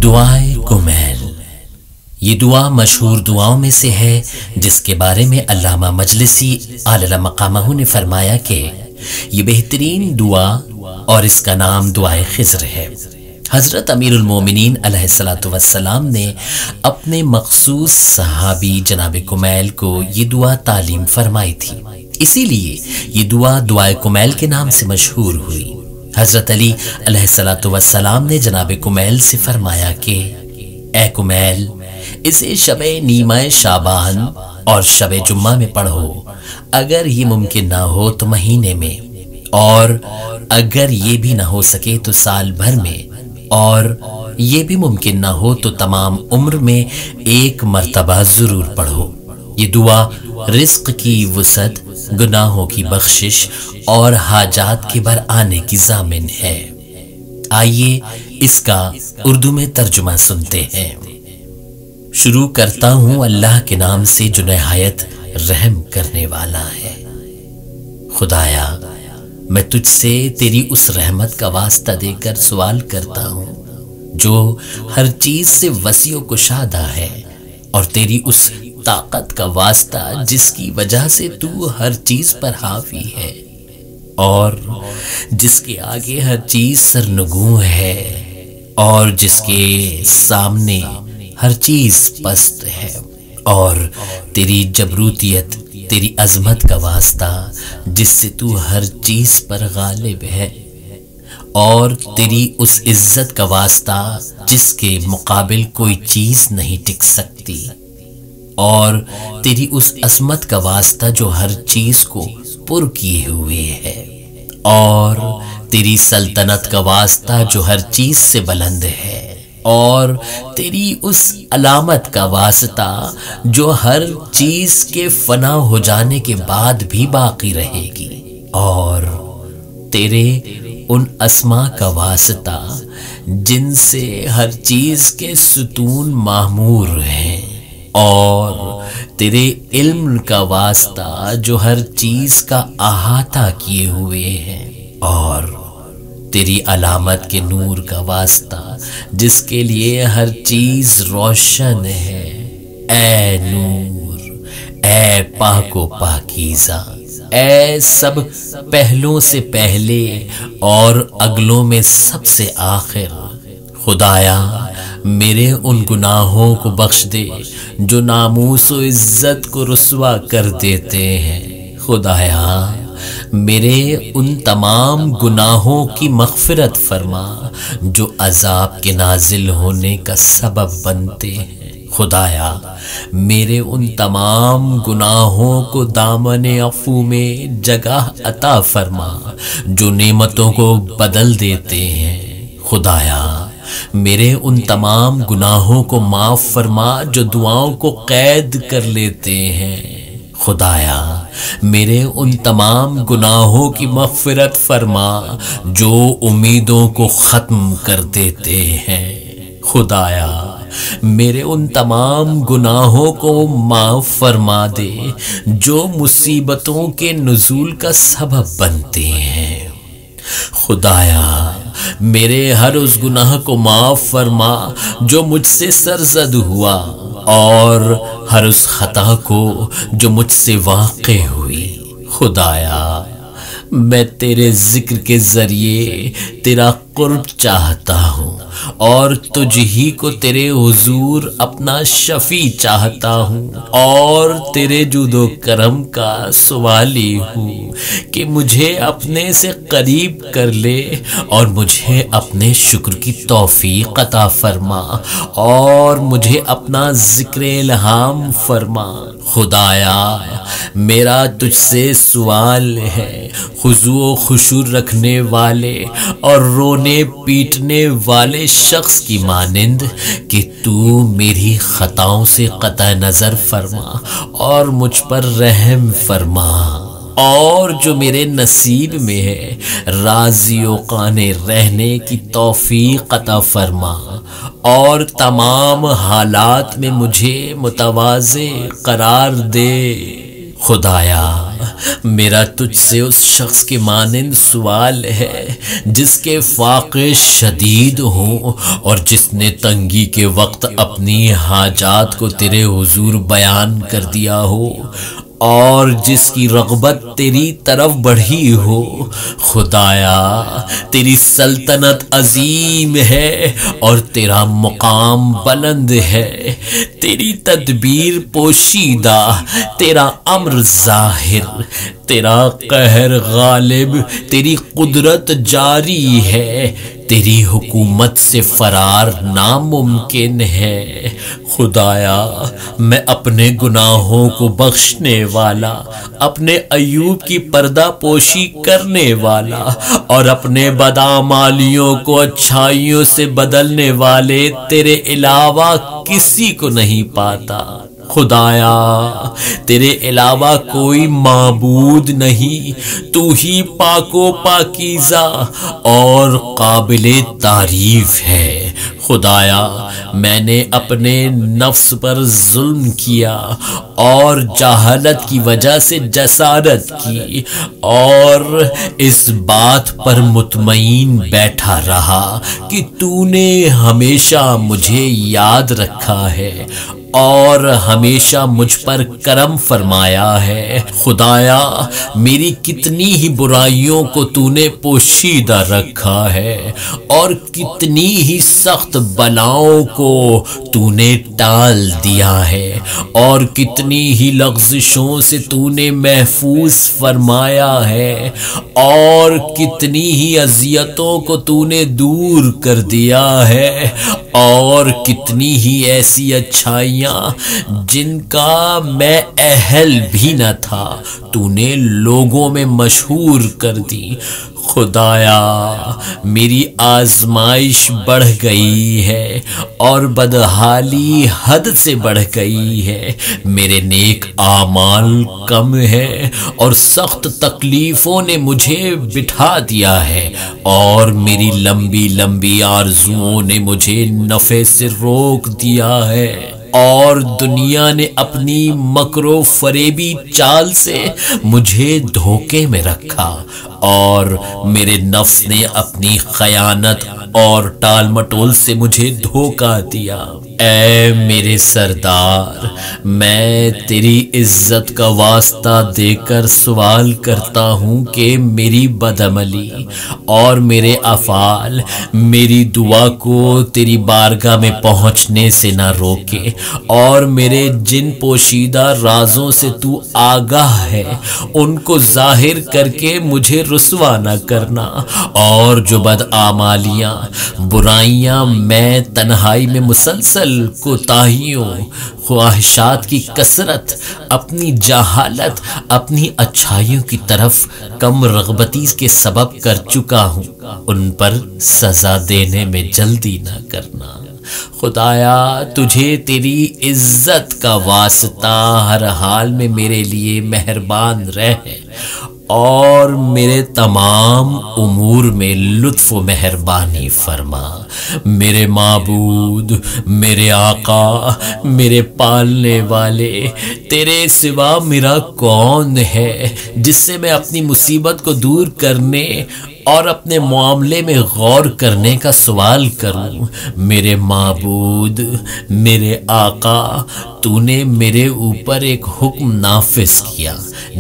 دعائے کمیل، یہ دعا مشہور دعاؤں میں سے ہے جس کے بارے میں علامہ مجلسی اعلی مقامہ نے فرمایا کہ یہ بہترین دعا اور اس کا نام دعائے خضر ہے۔ حضرت امیر المومنین علیہ الصلوۃ والسلام نے اپنے مخصوص صحابی جناب کمیل کو یہ دعا تعلیم فرمائی تھی، اسی لیے یہ دعا دعائے کمیل کے نام سے مشہور ہوئی۔ حضرت علی علیہ الصلوۃ والسلام نے جناب کمیل سے فرمایا کہ اے کمیل، اسے شب نیمہ شعبان اور شب جمعہ میں پڑھو، اگر یہ ممکن نہ ہو تو مہینے میں، اور اگر یہ بھی نہ ہو سکے تو سال بھر میں، اور یہ بھی ممکن نہ ہو تو تمام عمر میں ایک مرتبہ ضرور پڑھو۔ یہ دعا رزق کی وسعت، گناہوں کی بخشش اور حاجات کے بر آنے کی ضامن ہے۔ آئیے اس کا اردو میں ترجمہ سنتے ہیں۔ شروع کرتا ہوں اللہ کے نام سے جو نہایت رحم کرنے والا ہے۔ خدایا، میں تجھ سے تیری اس رحمت کا واسطہ دے کر سوال کرتا ہوں جو ہر چیز سے وسیع و کشادہ ہے، اور تیری اس طاقت کا واسطہ جس کی وجہ سے تو ہر چیز پر حاوی ہے، اور جس کے آگے ہر چیز سرنگوں ہے، اور جس کے سامنے ہر چیز پست ہے، اور تیری جبروتیت، تیری عظمت کا واسطہ جس سے تو ہر چیز پر غالب ہے، اور تیری اس عزت کا واسطہ جس کے مقابل کوئی چیز نہیں ٹک سکتی، اور تیری اس عظمت کا واسطہ جو ہر چیز کو پر کیے ہوئے ہے، اور تیری سلطنت کا واسطہ جو ہر چیز سے بلند ہے، اور تیری اس علامت کا واسطہ جو ہر چیز کے فنا ہو جانے کے بعد بھی باقی رہے گی، اور تیرے ان اسماء کا واسطہ جن سے ہر چیز کے ستون معمور ہیں، اور تیرے علم کا واسطہ جو ہر چیز کا احاطہ کیے ہوئے ہیں، اور تیری علامت کے نور کا واسطہ جس کے لیے ہر چیز روشن ہے۔ اے نور، اے پاک و پاکیزہ، اے سب پہلوں سے پہلے اور اگلوں میں سب سے آخر، خدایا میرے ان گناہوں کو بخش دے جو ناموس و عزت کو رسوا کر دیتے ہیں۔ خدایا میرے ان تمام گناہوں کی مغفرت فرما جو عذاب کے نازل ہونے کا سبب بنتے ہیں۔ خدایا میرے ان تمام گناہوں کو دامن عفو میں جگہ عطا فرما جو نعمتوں کو بدل دیتے ہیں۔ خدایا میرے ان تمام گناہوں کو معاف فرما جو دعاؤں کو قید کر لیتے ہیں۔ خدایا میرے ان تمام گناہوں کی مغفرت فرما جو امیدوں کو ختم کر دیتے ہیں۔ خدایا میرے ان تمام گناہوں کو معاف فرما دے جو مصیبتوں کے نزول کا سبب بنتے ہیں۔ خدایا میرے ہر اس گناہ کو معاف فرما جو مجھ سے سرزد ہوا، اور ہر اس خطا کو جو مجھ سے واقع ہوئی۔ خدایا میں تیرے ذکر کے ذریعے تیرا قرب چاہتا ہوں، اور تجھ ہی کو تیرے حضور اپنا شفیع چاہتا ہوں، اور تیرے جود و کرم کا سوالی ہوں کہ مجھے اپنے سے قریب کر لے، اور مجھے اپنے شکر کی توفیق عطا فرما، اور مجھے اپنا ذکر الہام فرما۔ خدایا میرا تجھ سے سوال ہے، خضوع و خشوع رکھنے والے اور رونے پیٹنے والے شخص کی مانند، کہ تو میری خطاؤں سے قطع نظر فرما اور مجھ پر رحم فرما، اور جو میرے نصیب میں ہے راضی و قانع رہنے کی توفیق عطا فرما، اور تمام حالات میں مجھے متواضع قرار دے۔ خدایا میرا تجھ سے اس شخص کے مانند سوال ہے جس کے فاقے شدید ہوں اور جس نے تنگی کے وقت اپنی حاجات کو تیرے حضور بیان کر دیا ہو اور جس کی رغبت تیری طرف بڑھی ہو۔ خدایا تیری سلطنت عظیم ہے اور تیرا مقام بلند ہے، تیری تدبیر پوشیدہ، تیرا امر ظاہر، تیرا قہر غالب، تیری قدرت جاری ہے، تیری حکومت سے فرار ناممکن ہے۔ خدایا میں اپنے گناہوں کو بخشنے والا، اپنے عیوب کی پردہ پوشی کرنے والا اور اپنے بدعمالیوں کو اچھائیوں سے بدلنے والے تیرے علاوہ کسی کو نہیں پاتا۔ خدایا تیرے علاوہ کوئی معبود نہیں، تو ہی پاک و پاکیزہ اور قابل تعریف ہے۔ خدایا میں نے اپنے نفس پر ظلم کیا اور جہالت کی وجہ سے جسارت کی اور اس بات پر مطمئن بیٹھا رہا کہ تو نے ہمیشہ مجھے یاد رکھا ہے اور ہمیشہ مجھ پر کرم فرمایا ہے۔ خدایا میری کتنی ہی برائیوں کو تو نے پوشیدہ رکھا ہے اور کتنی ہی سخت بلاؤں کو تو نے ٹال دیا ہے اور کتنی ہی لغزشوں سے تو نے محفوظ فرمایا ہے اور کتنی ہی اذیتوں کو تو نے دور کر دیا ہے اور کتنی ہی ایسی اچھائیاں جن کا میں اہل بھی نہ تھا تو نے لوگوں میں مشہور کر دی۔ خدایا میری آزمائش بڑھ گئی ہے اور بدحالی حد سے بڑھ گئی ہے، میرے نیک اعمال کم ہے اور سخت تکلیفوں نے مجھے بٹھا دیا ہے اور میری لمبی لمبی آرزوؤں نے مجھے نفع سے روک دیا ہے اور دنیا نے اپنی مکر و فریبی چال سے مجھے دھوکے میں رکھا اور میرے نفس نے اپنی خیانت اور ٹال مٹول سے مجھے دھوکا دیا۔ اے میرے سردار میں تیری عزت کا واسطہ دے کر سوال کرتا ہوں کہ میری بدعملی اور میرے افعال میری دعا کو تیری بارگاہ میں پہنچنے سے نہ روکے اور میرے جن پوشیدہ رازوں سے تو آگاہ ہے ان کو ظاہر کر کے مجھے رسوا نہ کرنا، اور جو بدعمالیاں برائیاں میں تنہائی میں مسلسل کوتاہیوں، خواہشات کی کثرت، اپنی جہالت، اپنی اچھائیوں کی طرف کم رغبتی کے سبب کر چکا ہوں، ان پر سزا دینے میں جلدی نہ کرنا۔ خدایا تجھے تیری عزت کا واسطہ ہر حال میں میرے لیے مہربان رہ اور میرے تمام امور میں لطف و مہربانی فرما۔ میرے معبود، میرے آقا، میرے پالنے والے، تیرے سوا میرا کون ہے جس سے میں اپنی مصیبت کو دور کرنے اور اپنے معاملے میں غور کرنے کا سوال کروں۔ میرے معبود، میرے آقا، تو نے میرے اوپر ایک حکم نافذ کیا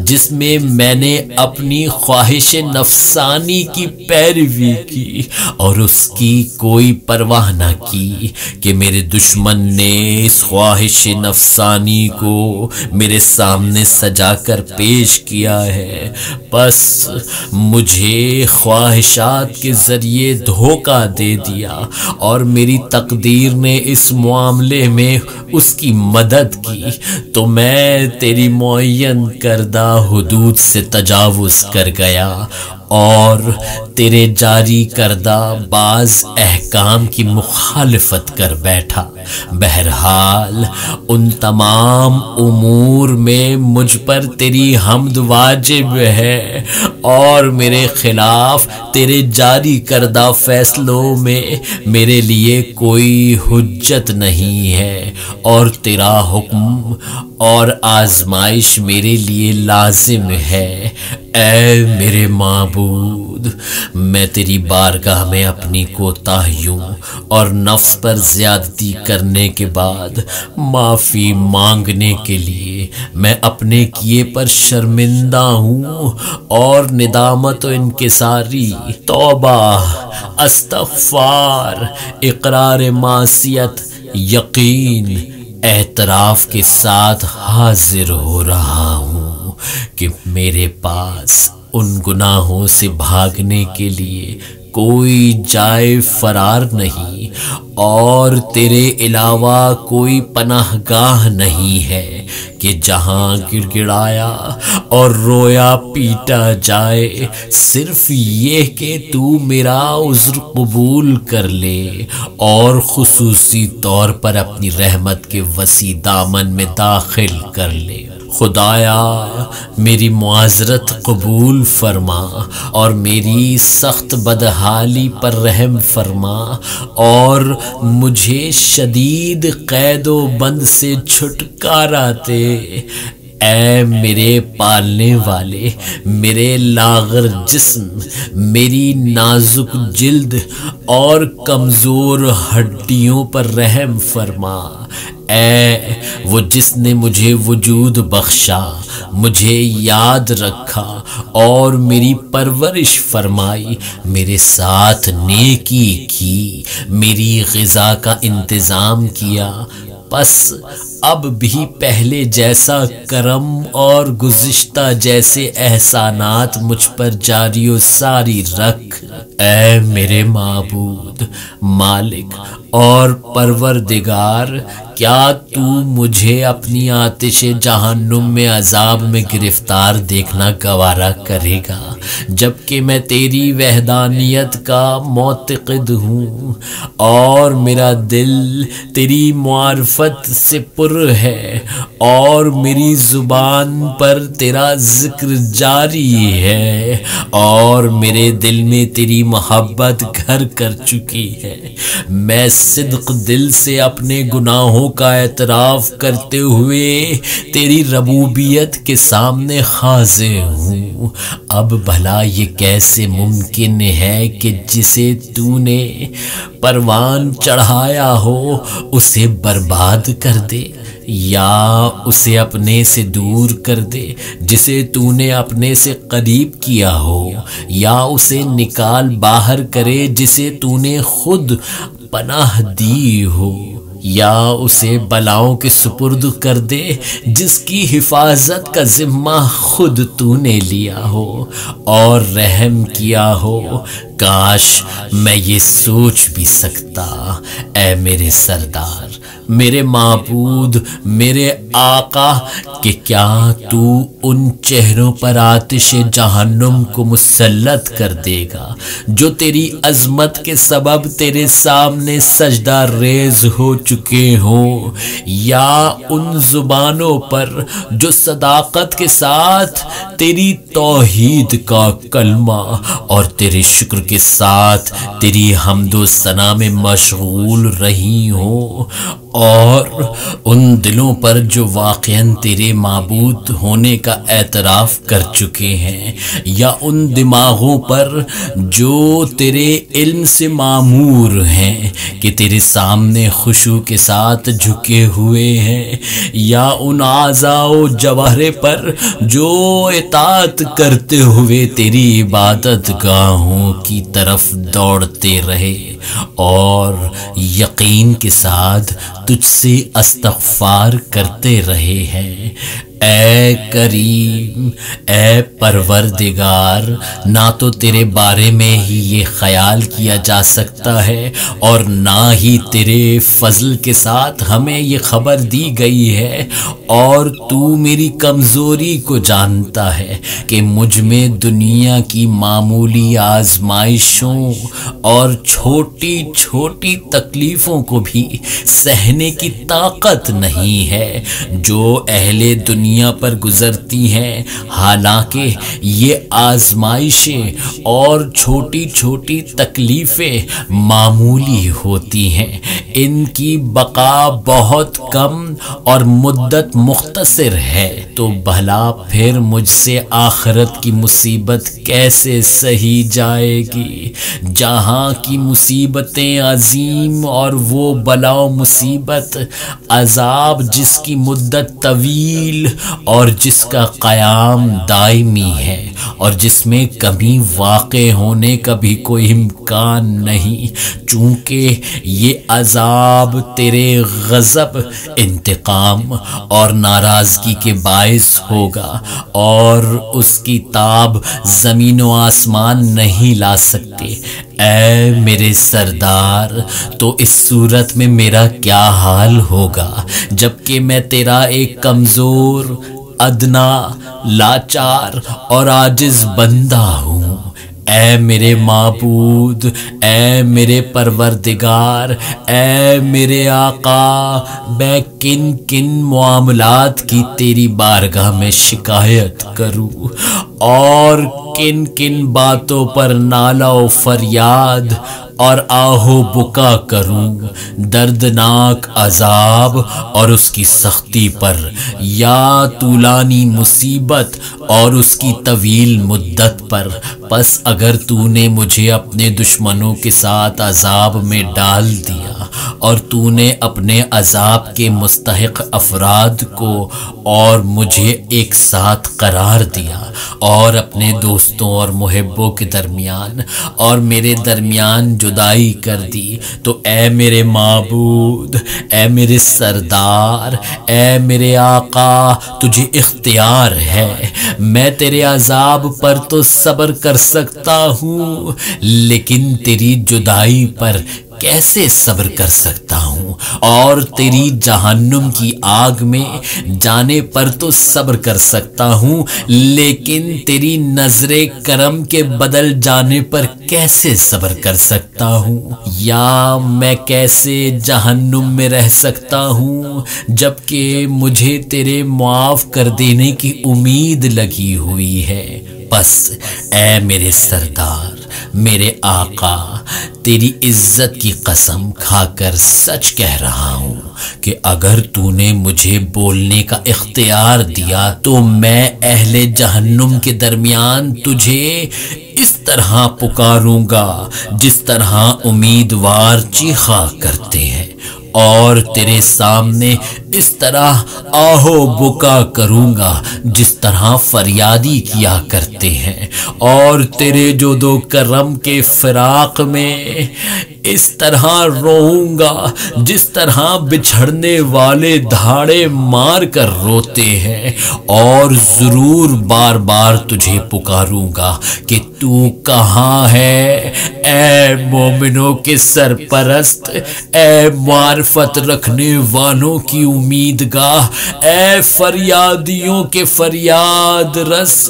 جس میں میں نے اپنی خواہش نفسانی کی پیروی کی اور اس کی کوئی پرواہ نہ کی کہ میرے دشمن نے اس خواہش نفسانی کو میرے سامنے سجا کر پیش کیا ہے، بس مجھے خواہشات کے ذریعے دھوکہ دے دیا اور میری تقدیر نے اس معاملے میں اس کی مدد کی، تو میں تیری معین کردہ حدود سے تجاوز کر گیا اور تیرے جاری کردہ بعض احکام کی مخالفت کر بیٹھا۔ بہرحال ان تمام امور میں مجھ پر تیری حمد واجب ہے، اور میرے خلاف تیرے جاری کردہ فیصلوں میں میرے لیے کوئی حجت نہیں ہے، اور تیرا حکم اور آزمائش میرے لیے لازم ہے۔ اے میرے معبود، میں تیری بارگاہ میں اپنی کوتاہیوں اور نفس پر زیادتی کرنے کے بعد معافی مانگنے کے لیے میں اپنے کیے پر شرمندہ ہوں، اور ندامت و انکساری، توبہ، استغفار، اقرار معصیت، یقین، اعتراف کے ساتھ حاضر ہو رہا ہوں کہ میرے پاس ان گناہوں سے بھاگنے کے لیے کوئی جائے فرار نہیں، اور تیرے علاوہ کوئی پناہ گاہ نہیں ہے کہ جہاں گڑ گڑایا اور رویا پیٹا جائے، صرف یہ کہ تو میرا عذر قبول کر لے اور خصوصی طور پر اپنی رحمت کے وسیع دامن میں داخل کر لے۔ خدایا میری معذرت قبول فرما اور میری سخت بدحالی پر رحم فرما، اور مجھے شدید قید و بند سے چھٹکارا دے۔ اے میرے پالنے والے، میرے لاغر جسم، میری نازک جلد اور کمزور ہڈیوں پر رحم فرما۔ اے وہ جس نے مجھے وجود بخشا، مجھے یاد رکھا اور میری پرورش فرمائی، میرے ساتھ نیکی کی، میری غذا کا انتظام کیا، بس اب بھی پہلے جیسا کرم اور گزشتہ جیسے احسانات مجھ پر جاری و ساری رکھ۔ اے میرے معبود، مالک اور پروردگار، کیا تو مجھے اپنی آتش جہنم میں عذاب میں گرفتار دیکھنا گوارا کرے گا، جبکہ میں تیری وحدانیت کا معتقد ہوں اور میرا دل تیری معرفت سے پر ہے، اور میری زبان پر تیرا ذکر جاری ہے، اور میرے دل میں تیری محبت گھر کر چکی ہے۔ میں صدق دل سے اپنے گناہوں کا اعتراف کرتے ہوئے تیری ربوبیت کے سامنے حاضر ہوں۔ اب بھلا یہ کیسے ممکن ہے کہ جسے تو نے پروان چڑھایا ہو اسے برباد کر دے، یا اسے اپنے سے دور کر دے جسے تو نے اپنے سے قریب کیا ہو، یا اسے نکال باہر کرے جسے تو نے خود پناہ دی ہو، یا اسے بلاؤں کے سپرد کر دے جس کی حفاظت کا ذمہ خود تو نے لیا ہو اور رحم کیا ہو۔ کاش میں یہ سوچ بھی سکتا، اے میرے سردار، میرے معبود، میرے آقا، کہ کیا تو ان چہروں پر آتش جہنم کو مسلط کر دے گا جو تیری عظمت کے سبب تیرے سامنے سجدہ ریز ہو چکے ہوں، یا ان زبانوں پر جو صداقت کے ساتھ تیری توحید کا کلمہ اور تیرے شکر کے ساتھ تیری حمد و ثنا میں مشغول رہی ہوں، اور ان دلوں پر جو واقعاً تیرے معبود ہونے کا اعتراف کر چکے ہیں، یا ان دماغوں پر جو تیرے علم سے معمور ہیں کہ تیرے سامنے خشوع کے ساتھ جھکے ہوئے ہیں، یا ان اعضاء و جوارح پر جو اطاعت کرتے ہوئے تیری عبادت گاہوں کی طرف دوڑتے رہے اور یقین کے ساتھ تجھ سے استغفار کرتے رہے ہیں۔ اے کریم، اے پروردگار، نہ تو تیرے بارے میں ہی یہ خیال کیا جا سکتا ہے اور نہ ہی تیرے فضل کے ساتھ ہمیں یہ خبر دی گئی ہے، اور تو میری کمزوری کو جانتا ہے کہ مجھ میں دنیا کی معمولی آزمائشوں اور چھوٹی چھوٹی تکلیفوں کو بھی سہنے کی طاقت نہیں ہے جو اہل دنیا پر گزرتی ہیں۔ حالانکہ یہ آزمائشیں اور چھوٹی چھوٹی تکلیفیں معمولی ہوتی ہیں، ان کی بقا بہت کم اور مدت مختصر ہے، تو بھلا پھر مجھ سے آخرت کی مصیبت کیسے سہی جائے گی، جہاں کی مصیبتیں عظیم اور وہ بلا و مصیبت عذاب جس کی مدت طویل اور جس کا قیام دائمی ہے اور جس میں کبھی واقع ہونے کا بھی کوئی امکان نہیں، چونکہ یہ عذاب تیرے غضب، انتقام اور ناراضگی کے باعث ہوگا، اور اس کی تاب زمین و آسمان نہیں لا سکتے۔ اے میرے سردار، تو اس صورت میں میرا کیا حال ہوگا جبکہ میں تیرا ایک کمزور، ادنا، لاچار اور عاجز بندہ ہوں۔ اے میرے معبود، اے میرے پروردگار، اے میرے آقا، میں کن کن معاملات کی تیری بارگاہ میں شکایت کروں اور کن کن باتوں پر نالہ و فریاد اور آہو بکا کروں، دردناک عذاب اور اس کی سختی پر، یا طولانی مصیبت اور اس کی طویل مدت پر۔ پس اگر تو نے مجھے اپنے دشمنوں کے ساتھ عذاب میں ڈال دیا اور تو نے اپنے عذاب کے مستحق افراد کو اور مجھے ایک ساتھ قرار دیا اور اپنے دوستوں اور محبوں کے درمیان اور میرے درمیان جدائی کر دی، تو اے میرے معبود، اے میرے سردار، اے میرے آقا، تجھے اختیار ہے۔ میں تیرے عذاب پر تو صبر کر سکتا ہوں، لیکن تیری جدائی پر کیسے صبر کر سکتا ہوں، اور تیری جہنم کی آگ میں جانے پر تو صبر کر سکتا ہوں، لیکن تیری نظر کرم کے بدل جانے پر کیسے صبر کر سکتا ہوں؟ یا میں کیسے جہنم میں رہ سکتا ہوں جبکہ مجھے تیرے معاف کر دینے کی امید لگی ہوئی ہے؟ بس اے میرے سردار، میرے آقا، تیری عزت کی قسم کھا کر سچ کہہ رہا ہوں کہ اگر تو نے مجھے بولنے کا اختیار دیا تو میں اہل جہنم کے درمیان تجھے اس طرح پکاروں گا جس طرح امیدوار چیخا کرتے ہیں، اور تیرے سامنے اس طرح آہو بکا کروں گا جس طرح فریادی کیا کرتے ہیں، اور تیرے جود و کرم کے فراق میں اس طرح روؤں گا جس طرح بچھڑنے والے دھاڑے مار کر روتے ہیں، اور ضرور بار بار تجھے پکاروں گا کہ تو کہاں ہے، اے مومنوں کے سرپرست، اے معرفت رکھنے والوں کی امیدگاہ، اے فریادیوں کے فریاد رس،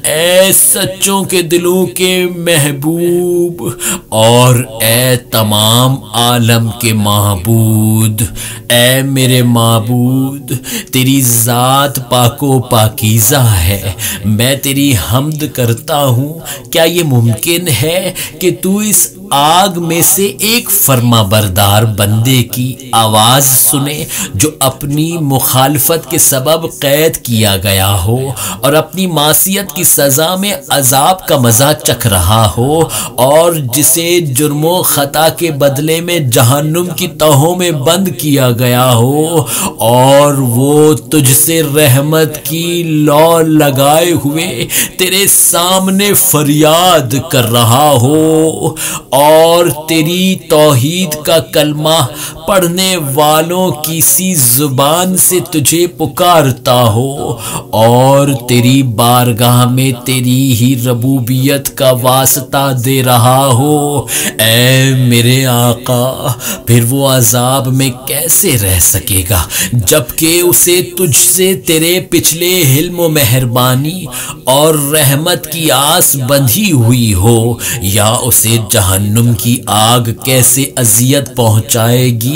اے سچوں کے دلوں کے محبوب، اور اے تمام عالم کے معبود۔ اے میرے معبود، تیری ذات پاک و پاکیزہ ہے، میں تیری حمد کرتا ہوں۔ کیا یہ ممکن ہے کہ تو اس آگ میں سے ایک فرما بردار بندے کی آواز سنے جو اپنی مخالفت کے سبب قید کیا گیا ہو اور اپنی معصیت کی سزا میں عذاب کا مزہ چکھ رہا ہو، اور جسے جرم و خطا کے بدلے میں جہنم کی تہوں میں بند کیا گیا ہو، اور وہ تجھ سے رحمت کی لو لگائے ہوئے تیرے سامنے فریاد کر رہا ہو، اور تیری توحید کا کلمہ پڑھنے والوں کی سی زبان سے تجھے پکارتا ہو اور تیری بارگاہ میں تیری ہی ربوبیت کا واسطہ دے رہا ہو، اے میرے آقا، پھر وہ عذاب میں کیسے رہ سکے گا جبکہ اسے تجھ سے تیرے پچھلے حلم و مہربانی اور رحمت کی آس بندھی ہوئی ہو؟ یا اسے جہنم کی آگ کیسے اذیت پہنچائے گی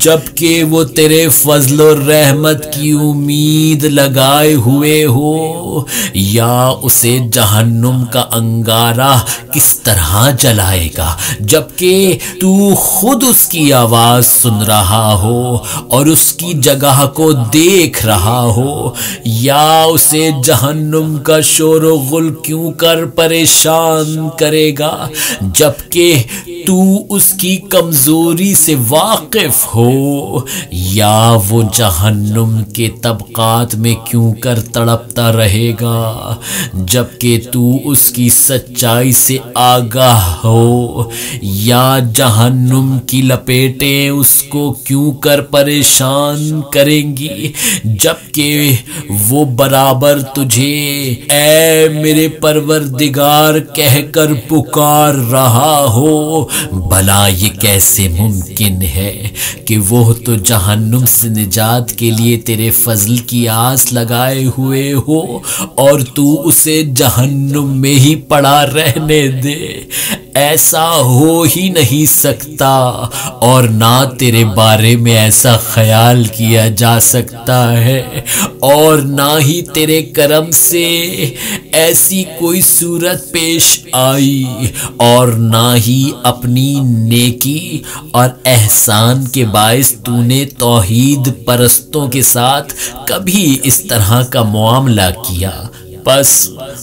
جبکہ وہ تیرے فضل و رحمت کی امید لگائے ہوئے ہو؟ یا اسے جہنم کا انگارہ کس طرح جلائے گا جبکہ تو خود اس کی آواز سن رہا ہو اور اس کی جگہ کو دیکھ رہا ہو؟ یا اسے جہنم کا شور و غل کیوں کر پریشان کرے گا جبکہ تو اس کی کمزوری سے واقف ہو؟ یا وہ جہنم کے طبقات میں کیوں کر تڑپتا رہے گا جبکہ تو اس کی سچائی سے آگاہ ہو؟ یا جہنم کی لپیٹیں اس کو کیوں کر پریشان کریں گی جبکہ وہ برابر تجھے اے میرے پروردگار کہہ کر پکار رہا ہو؟ بھلا یہ کیسے ممکن ہے کہ وہ تو جہنم سے نجات کے لیے تیرے فضل کی آس لگائے ہوئے ہو اور تو اسے جہنم میں ہی پڑا رہنے دے؟ ایسا ہو ہی نہیں سکتا، اور نہ تیرے بارے میں ایسا خیال کیا جا سکتا ہے، اور نہ ہی تیرے کرم سے ایسی کوئی صورت پیش آئی، اور نہ ہی اپنی نیکی اور احسان کے باعث تو نے توحید پرستوں کے ساتھ کبھی اس طرح کا معاملہ کیا۔ بس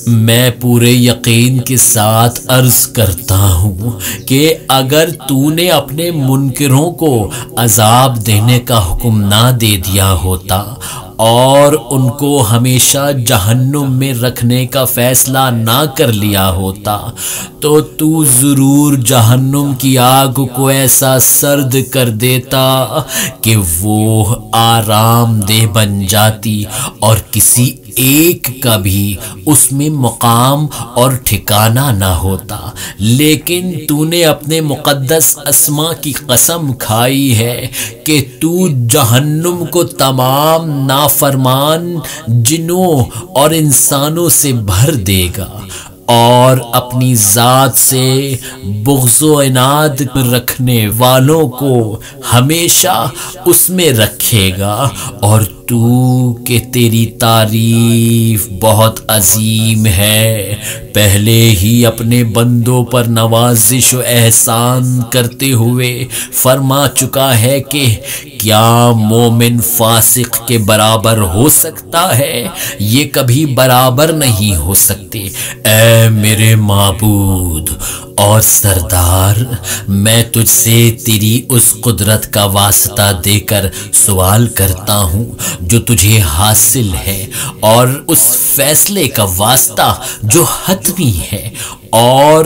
میں پورے یقین کے ساتھ عرض کرتا ہوں کہ اگر تو نے اپنے منکروں کو عذاب دینے کا حکم نہ دے دیا ہوتا اور ان کو ہمیشہ جہنم میں رکھنے کا فیصلہ نہ کر لیا ہوتا تو ضرور جہنم کی آگ کو ایسا سرد کر دیتا کہ وہ آرام دہ بن جاتی اور کسی ایک کا بھی اس میں مقام اور ٹھکانہ نہ ہوتا، لیکن تو نے اپنے مقدس اسما کی قسم کھائی ہے کہ تو جہنم کو تمام نافرمان جنوں اور انسانوں سے بھر دے گا اور اپنی ذات سے بغض و عناد رکھنے والوں کو ہمیشہ اس میں رکھے گا، اور تو کہ تیری تعریف بہت عظیم ہے، پہلے ہی اپنے بندوں پر نوازش و احسان کرتے ہوئے فرما چکا ہے کہ کیا مومن فاسق کے برابر ہو سکتا ہے؟ یہ کبھی برابر نہیں ہو سکتے۔ اے میرے معبود اور سردار، میں تجھ سے تیری اس قدرت کا واسطہ دے کر سوال کرتا ہوں جو تجھے حاصل ہے، اور اس فیصلے کا واسطہ جو حتمی ہے اور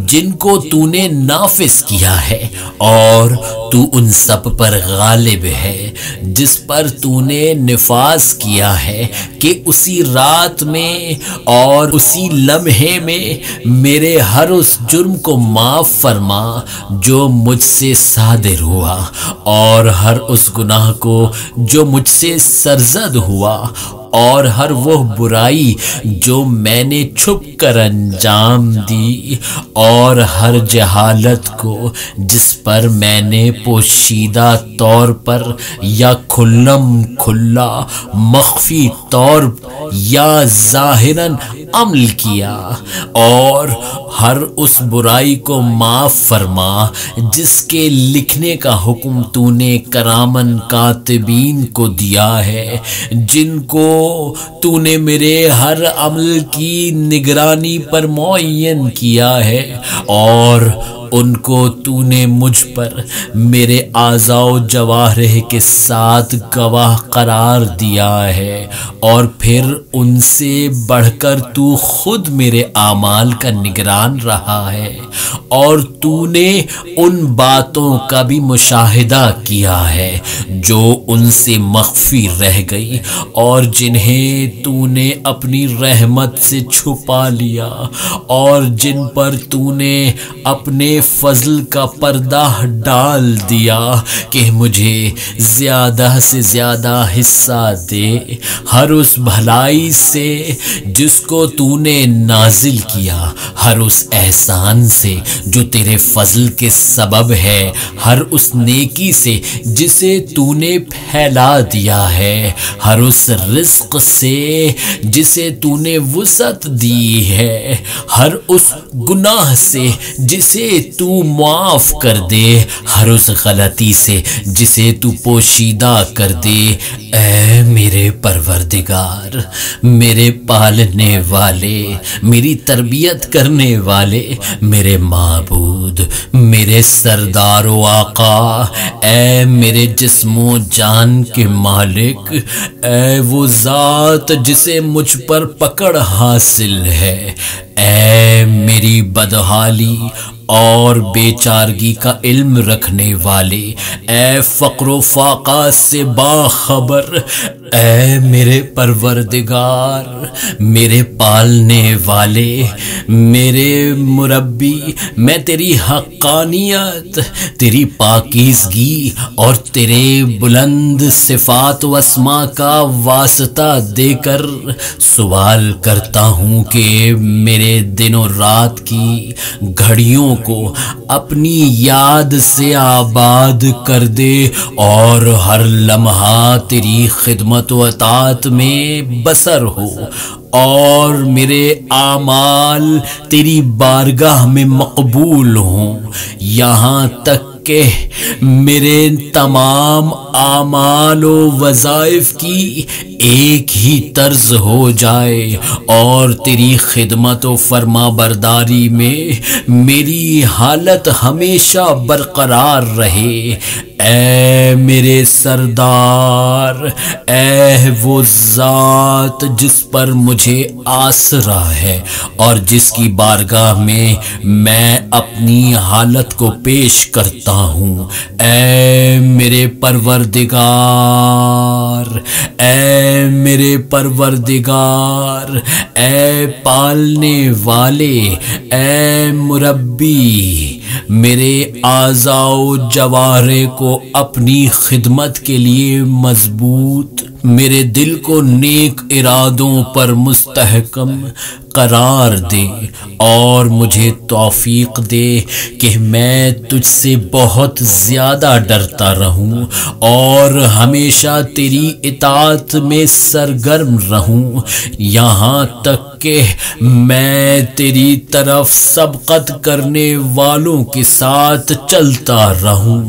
جن کو تو نے نافذ کیا ہے، اور تو ان سب پر غالب ہے جس پر تو نے نفاذ کیا ہے کہ اسی رات میں اور اسی لمحے میں میرے ہر اس جرم کو معاف فرما جو مجھ سے صادر ہوا، اور ہر اس گناہ کو جو مجھ سے سرزد ہوا، اور ہر وہ برائی جو میں نے چھپ کر انجام دی، اور ہر جہالت کو جس پر میں نے پوشیدہ طور پر یا کھلم کھلا مخفی طور یا ظاہراً عمل کیا، اور ہر اس برائی کو معاف فرما جس کے لکھنے کا حکم تو نے کرامن کاتبین کو دیا ہے، جن کو تو نے میرے ہر عمل کی نگرانی پر معین کیا ہے، اور ان کو تو نے مجھ پر میرے اعضاء و جوارح کے ساتھ گواہ قرار دیا ہے، اور پھر ان سے بڑھ کر تو خود میرے اعمال کا نگران رہا ہے، اور تو نے ان باتوں کا بھی مشاہدہ کیا ہے جو ان سے مخفی رہ گئی اور جنہیں تو نے اپنی رحمت سے چھپا لیا، اور جن پر تو نے اپنے فضل کا پردہ ڈال دیا کہ مجھے زیادہ سے زیادہ حصہ دے ہر اس بھلائی سے جس کو تو نے نازل کیا، ہر اس احسان سے جو تیرے فضل کے سبب ہے، ہر اس نیکی سے جسے تو نے پھیلا دیا ہے، ہر اس رزق سے جسے تو نے وسعت دی ہے، ہر اس گناہ سے جسے تو معاف کر دے، ہر اس غلطی سے جسے تو پوشیدہ کر دے۔ اے میرے پروردگار، میرے پالنے والے، میری تربیت کرنے والے، میرے معبود، میرے سردار و آقا، اے میرے جسم و جان کے مالک، اے وہ ذات جسے مجھ پر پکڑ حاصل ہے، اے میری بدحالی اور بے چارگی کا علم رکھنے والے، اے فقر و فاقہ سے باخبر، اے میرے پروردگار، میرے پالنے والے، میرے مربی، میں تیری حقانیت، تیری پاکیزگی اور تیرے بلند صفات و اسما کا واسطہ دے کر سوال کرتا ہوں کہ میرے دن و رات کی گھڑیوں کو اپنی یاد سے آباد کر دے اور ہر لمحہ تیری خدمت و اطاعت میں بسر ہو، اور میرے اعمال تیری بارگاہ میں مقبول ہوں، یہاں تک کہ میرے تمام اعمال و وظائف کی ایک ہی طرز ہو جائے اور تیری خدمت و فرما برداری میں میری حالت ہمیشہ برقرار رہے۔ اے میرے سردار، اے وہ ذات جس پر مجھے آسرا ہے اور جس کی بارگاہ میں اپنی حالت کو پیش کرتا ہوں، اے میرے پروردگار، اے میرے پروردگار، اے پالنے والے، اے مربی، میرے اعضاء و جوارح کو اپنی خدمت کے لیے مضبوط، میرے دل کو نیک ارادوں پر مستحکم قرار دے اور مجھے توفیق دے کہ میں تجھ سے بہت زیادہ ڈرتا رہوں اور ہمیشہ تیری اطاعت میں سرگرم رہوں، یہاں تک کہ میں تیری طرف سبقت کرنے والوں کے ساتھ چلتا رہوں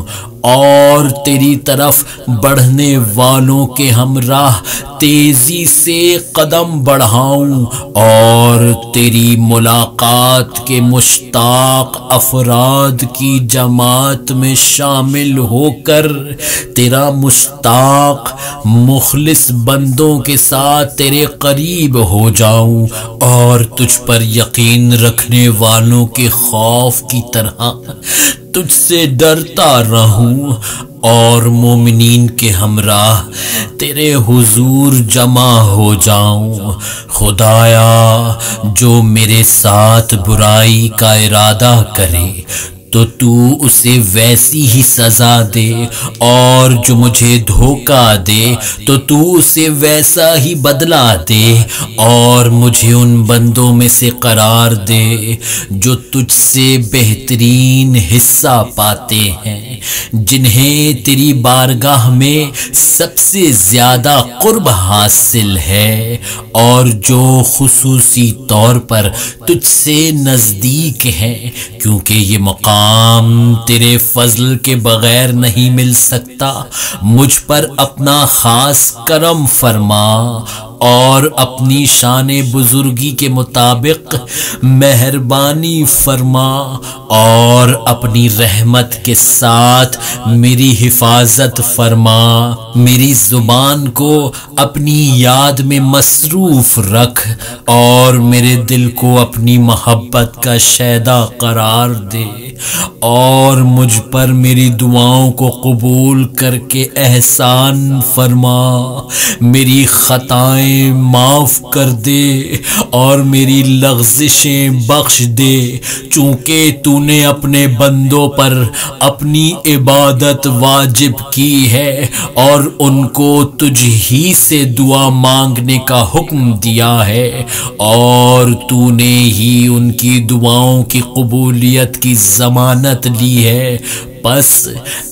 اور تیری طرف بڑھنے والوں کے ہمراہ تیزی سے قدم بڑھاؤں اور تیری ملاقات کے مشتاق افراد کی جماعت میں شامل ہو کر تیرا مشتاق مخلص بندوں کے ساتھ تیرے قریب ہو جاؤں اور تجھ پر یقین رکھنے والوں کے خوف کی طرح تجھ سے ڈرتا رہوں اور مومنین کے ہمراہ تیرے حضور جمع ہو جاؤں۔ خدایا، جو میرے ساتھ برائی کا ارادہ کرے تو تو اسے ویسی ہی سزا دے، اور جو مجھے دھوکہ دے تو تو اسے ویسا ہی بدلہ دے، اور مجھے ان بندوں میں سے قرار دے جو تجھ سے بہترین حصہ پاتے ہیں، جنہیں تیری بارگاہ میں سب سے زیادہ قرب حاصل ہے اور جو خصوصی طور پر تجھ سے نزدیک ہے، کیونکہ یہ مقام تیرے فضل کے بغیر نہیں مل سکتا۔ مجھ پر اپنا خاص کرم فرما اور اپنی شان بزرگی کے مطابق مہربانی فرما اور اپنی رحمت کے ساتھ میری حفاظت فرما۔ میری زبان کو اپنی یاد میں مصروف رکھ اور میرے دل کو اپنی محبت کا شیدا قرار دے، اور مجھ پر میری دعاؤں کو قبول کر کے احسان فرما۔ میری خطائیں معاف کر دے اور میری لغزشیں بخش دے، چونکہ تو نے اپنے بندوں پر اپنی عبادت واجب کی ہے اور ان کو تجھ ہی سے دعا مانگنے کا حکم دیا ہے، اور تو نے ہی ان کی دعاؤں کی قبولیت کی ضمانت لی ہے۔ پس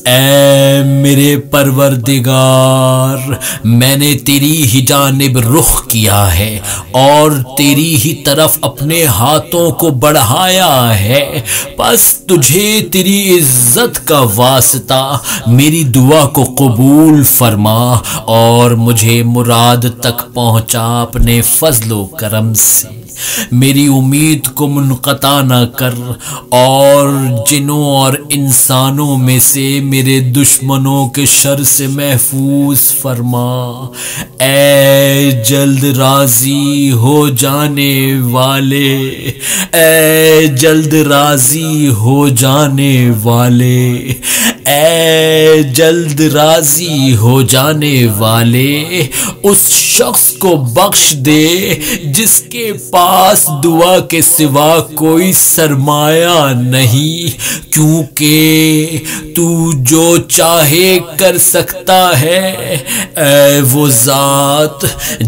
اے میرے پروردگار، میں نے تیری ہی جانب رخ کیا ہے اور تیری ہی طرف اپنے ہاتھوں کو بڑھایا ہے، پس تجھے تیری عزت کا واسطہ میری دعا کو قبول فرما اور مجھے مراد تک پہنچا اپنے فضل و کرم سے۔ میری امید کو منقطع نہ کر اور جنوں اور انسانوں میں سے میرے دشمنوں کے شر سے محفوظ فرما۔ اے جلد راضی ہو جانے والے، اے جلد راضی ہو جانے والے، اے جلد راضی ہو جانے والے، اس شخص کو بخش دے جس کے پاس دعا کے سوا کوئی سرمایہ نہیں، کیونکہ تو جو چاہے کر سکتا ہے۔ اے وہ ذات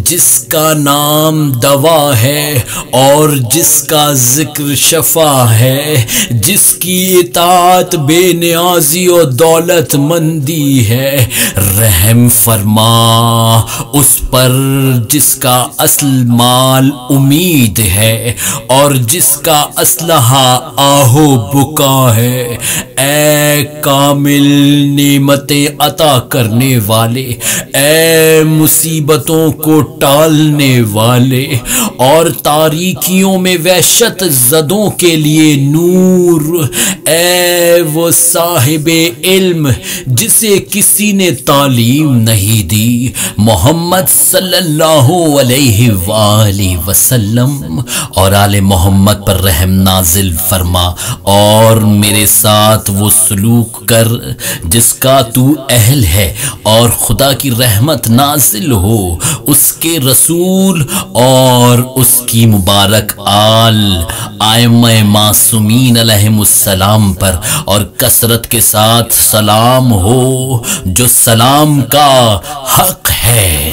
جس کا نام دوا ہے اور جس کا ذکر شفا ہے، جس کی اطاعت بے نیازی و دولت مندی ہے، رحم فرما اس پر جس کا اصل مال امید ہے اور جس کا اسلحہ آہو بکا ہے۔ اے کامل نعمتیں عطا کرنے والے، اے مصیبتوں کو ٹالنے والے اور تاریکیوں میں وحشت زدوں کے لیے نور، اے وہ صاحب علم جسے کسی نے تعلیم نہیں دی، محمد صلی اللہ علیہ وآلہ وسلم اور آل محمد پر رحم نازل فرما اور میرے ساتھ وہ سلوک کر جس کا تو اہل ہے، اور خدا کی رحمت نازل ہو اس کے رسول اور اس کی مبارک آل ائمہ معصومین علیہم السلام پر، اور کثرت کے ساتھ سلام ہو جو سلام کا حق ہے۔